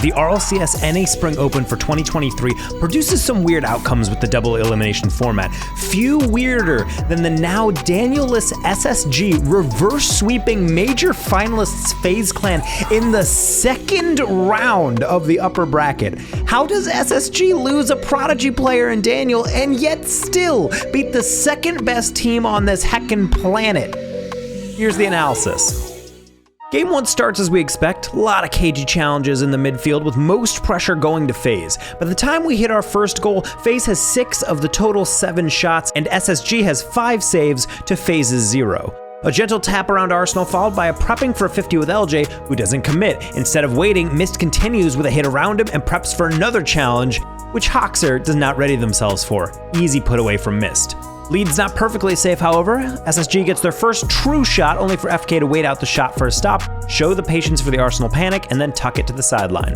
The RLCS NA Spring Open for 2023 produces some weird outcomes with the double elimination format. Few weirder than the now Daniel-less SSG reverse sweeping major finalists FaZe Clan in the second round of the upper bracket. How does SSG lose a prodigy player in Daniel and yet still beat the second best team on this heckin' planet? Here's the analysis. Game 1 starts as we expect, a lot of cagey challenges in the midfield with most pressure going to FaZe. By the time we hit our first goal, FaZe has 6 of the total 7 shots and SSG has 5 saves to FaZe's 0. A gentle tap around Arsenal followed by a prepping for a 50 with LJ, who doesn't commit. Instead of waiting, Mist continues with a hit around him and preps for another challenge, which Hoxer does not ready themselves for. Easy put away from Mist. Lead's not perfectly safe, however. SSG gets their first true shot, only for FK to wait out the shot for a stop, show the patience for the Arsenal panic, and then tuck it to the sideline.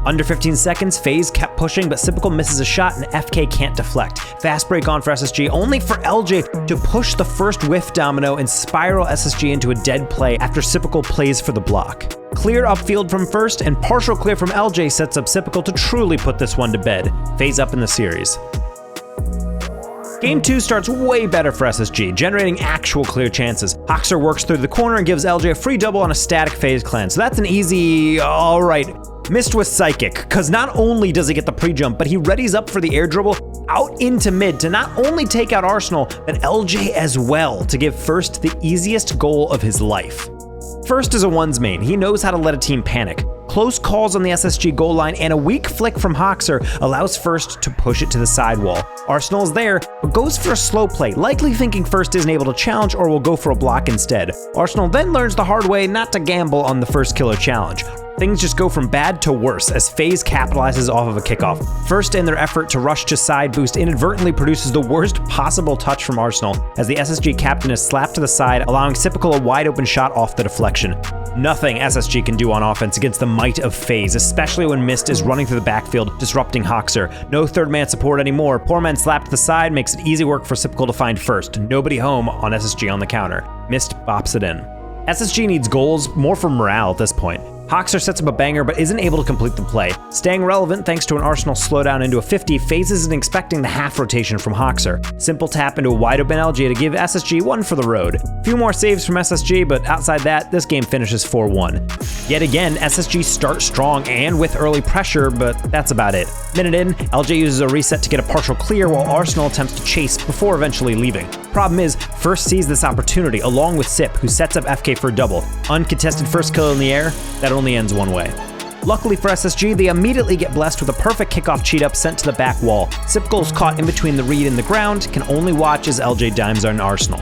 Under 15 seconds, FaZe kept pushing, but Sypical misses a shot and FK can't deflect. Fast break on for SSG, only for LJ to push the first whiff domino and spiral SSG into a dead play after Sypical plays for the block. Clear upfield from First and partial clear from LJ sets up Sypical to truly put this one to bed. FaZe up in the series. Game 2 starts way better for SSG, generating actual clear chances. Hoxer works through the corner and gives LJ a free double on a static FaZe Clan, so that's an easy, alright. Mist was psychic, cause not only does he get the pre-jump, but he readies up for the air dribble out into mid to not only take out Arsenal, but LJ as well to give First the easiest goal of his life. First is a ones main, he knows how to let a team panic. Close calls on the SSG goal line and a weak flick from Hoxer allows First to push it to the sidewall. Arsenal is there, but goes for a slow play, likely thinking First isn't able to challenge or will go for a block instead. Arsenal then learns the hard way not to gamble on the first killer challenge. Things just go from bad to worse as FaZe capitalizes off of a kickoff. First, in their effort to rush to side boost, inadvertently produces the worst possible touch from Arsenal as the SSG captain is slapped to the side, allowing Sypical a wide open shot off the deflection. Nothing SSG can do on offense against the might of FaZe, especially when Mist is running through the backfield, disrupting Hoxer. No third man support anymore. Poor man slapped to the side makes it easy work for Sypical to find First. Nobody home on SSG on the counter. Mist bops it in. SSG needs goals, more for morale at this point. Hoxer sets up a banger but isn't able to complete the play. Staying relevant thanks to an Arsenal slowdown into a 50, FaZe isn't expecting the half rotation from Hoxer. Simple tap into a wide open LJ to give SSG one for the road. Few more saves from SSG, but outside that, this game finishes 4-1. Yet again, SSG starts strong and with early pressure, but that's about it. Minute in, LJ uses a reset to get a partial clear while Arsenal attempts to chase before eventually leaving. Problem is, First sees this opportunity along with Sip, who sets up FK for a double. Uncontested first kill in the air, that only ends one way. Luckily for SSG, they immediately get blessed with a perfect kickoff cheat up sent to the back wall. Sypical's caught in between the read and the ground, can only watch as LJ dimes on Arsenal.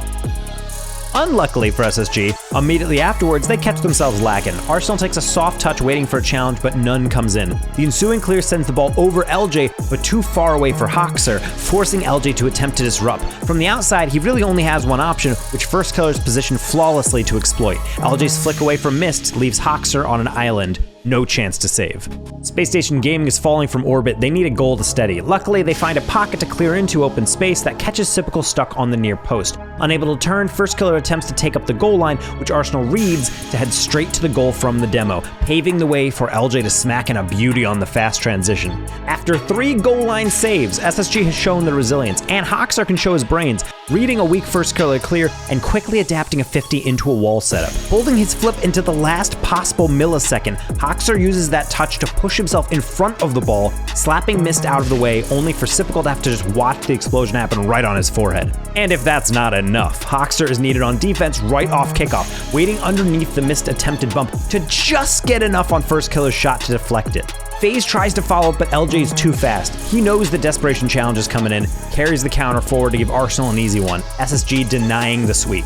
Unluckily for SSG, immediately afterwards, they catch themselves lacking. Arsenal takes a soft touch waiting for a challenge, but none comes in. The ensuing clear sends the ball over LJ, but too far away for Hoxer, forcing LJ to attempt to disrupt. From the outside, he really only has one option, which Firstkiller's positioned flawlessly to exploit. LJ's flick away from Mist leaves Hoxer on an island. No chance to save. Spacestation Gaming is falling from orbit. They need a goal to steady. Luckily, they find a pocket to clear into open space that catches Sypical stuck on the near post. Unable to turn, Firstkiller attempts to take up the goal line, which Arsenal reads to head straight to the goal from the demo, paving the way for LJ to smack in a beauty on the fast transition. After 3 goal line saves, SSG has shown their resilience, and Hoxer can show his brains, reading a weak Firstkiller clear and quickly adapting a 50 into a wall setup. Holding his flip into the last possible millisecond, Hoxer uses that touch to push himself in front of the ball, slapping Mist out of the way, only for Sypical to have to just watch the explosion happen right on his forehead. And if that's not enough, Hoxer is needed on defense right off kickoff, waiting underneath the Mist attempted bump to just get enough on Firstkiller's shot to deflect it. FaZe tries to follow up, but LJ is too fast. He knows the desperation challenge is coming in, carries the counter forward to give Arsenal an easy one, SSG denying the sweep.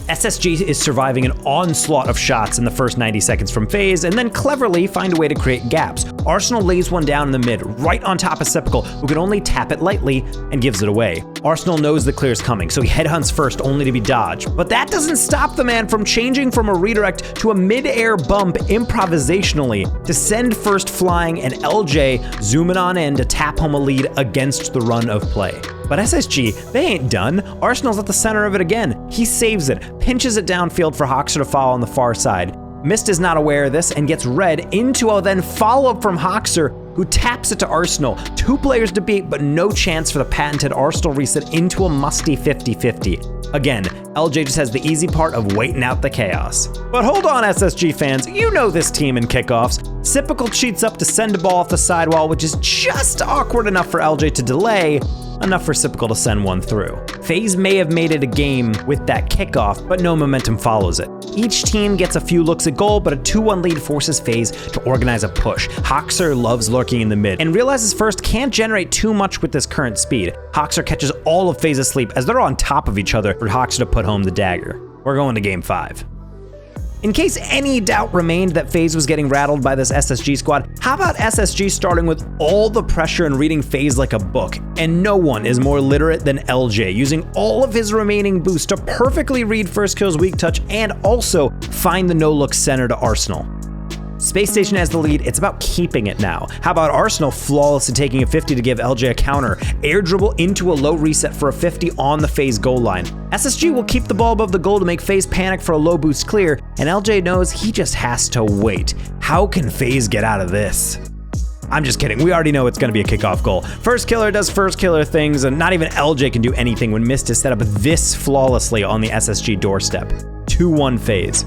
SSG is surviving an onslaught of shots in the first 90 seconds from FaZe, and then cleverly find a way to create gaps. Arsenal lays one down in the mid, right on top of Sypical, who can only tap it lightly and gives it away. Arsenal knows the clear's coming, so he headhunts First only to be dodged. But that doesn't stop the man from changing from a redirect to a mid-air bump improvisationally to send First flying and LJ zooming on in to tap home a lead against the run of play. But SSG, they ain't done. Arsenal's at the center of it again. He saves it, pinches it downfield for Hoxer to follow on the far side. Mist is not aware of this and gets red into a then follow-up from Hoxer, who taps it to Arsenal. 2 players to beat, but no chance for the patented Arsenal reset into a musty 50-50. Again, LJ just has the easy part of waiting out the chaos. But hold on, SSG fans, you know this team in kickoffs. Sypical cheats up to send a ball off the sidewall, which is just awkward enough for LJ to delay, enough for Sypical to send one through. FaZe may have made it a game with that kickoff, but no momentum follows it. Each team gets a few looks at goal, but a 2-1 lead forces FaZe to organize a push. Hoxer loves lurking in the mid, and realizes First can't generate too much with this current speed. Hoxer catches all of FaZe asleep as they're on top of each other for Hoxer to put home the dagger. We're going to game 5. In case any doubt remained that FaZe was getting rattled by this SSG squad, how about SSG starting with all the pressure and reading FaZe like a book? And no one is more literate than LJ, using all of his remaining boosts to perfectly read Firstkill's weak touch and also find the no-look center to Arsenal. Spacestation has the lead, it's about keeping it now. How about Arsenal flawlessly taking a 50 to give LJ a counter, air dribble into a low reset for a 50 on the FaZe goal line. SSG will keep the ball above the goal to make FaZe panic for a low boost clear, and LJ knows he just has to wait. How can FaZe get out of this? I'm just kidding, we already know it's gonna be a kickoff goal. Firstkiller does Firstkiller things, and not even LJ can do anything when Mist is set up this flawlessly on the SSG doorstep. 2-1 FaZe.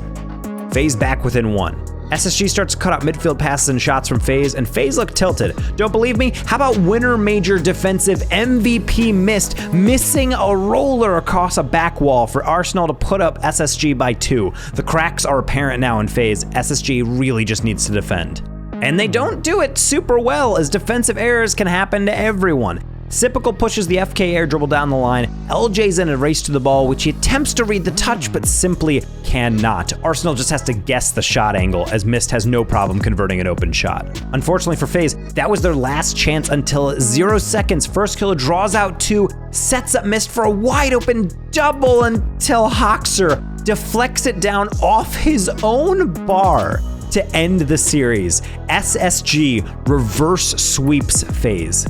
FaZe back within 1. SSG starts to cut out midfield passes and shots from FaZe, and FaZe look tilted. Don't believe me? How about winner major defensive MVP Mist missing a roller across a back wall for Arsenal to put up SSG by 2? The cracks are apparent now in FaZe. SSG really just needs to defend. And they don't do it super well, as defensive errors can happen to everyone. Sypical pushes the FK air dribble down the line. LJ's in a race to the ball, which he attempts to read the touch, but simply cannot. Arsenal just has to guess the shot angle, as Mist has no problem converting an open shot. Unfortunately for FaZe, that was their last chance until 0 seconds. Firstkiller draws out 2, sets up Mist for a wide open double until Hoxer deflects it down off his own bar to end the series. SSG reverse sweeps FaZe.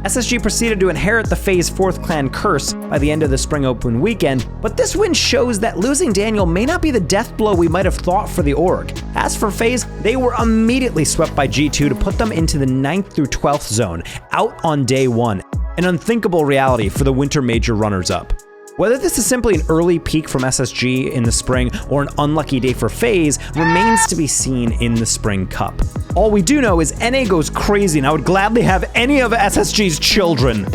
SSG proceeded to inherit the FaZe 4th clan curse by the end of the Spring Open weekend, but this win shows that losing Daniel may not be the death blow we might have thought for the org. As for FaZe, they were immediately swept by G2 to put them into the 9th through 12th zone, out on day 1, an unthinkable reality for the winter major runners-up. Whether this is simply an early peak from SSG in the spring or an unlucky day for FaZe remains to be seen in the Spring Cup. All we do know is NA goes crazy, and I would gladly have any of SSG's children.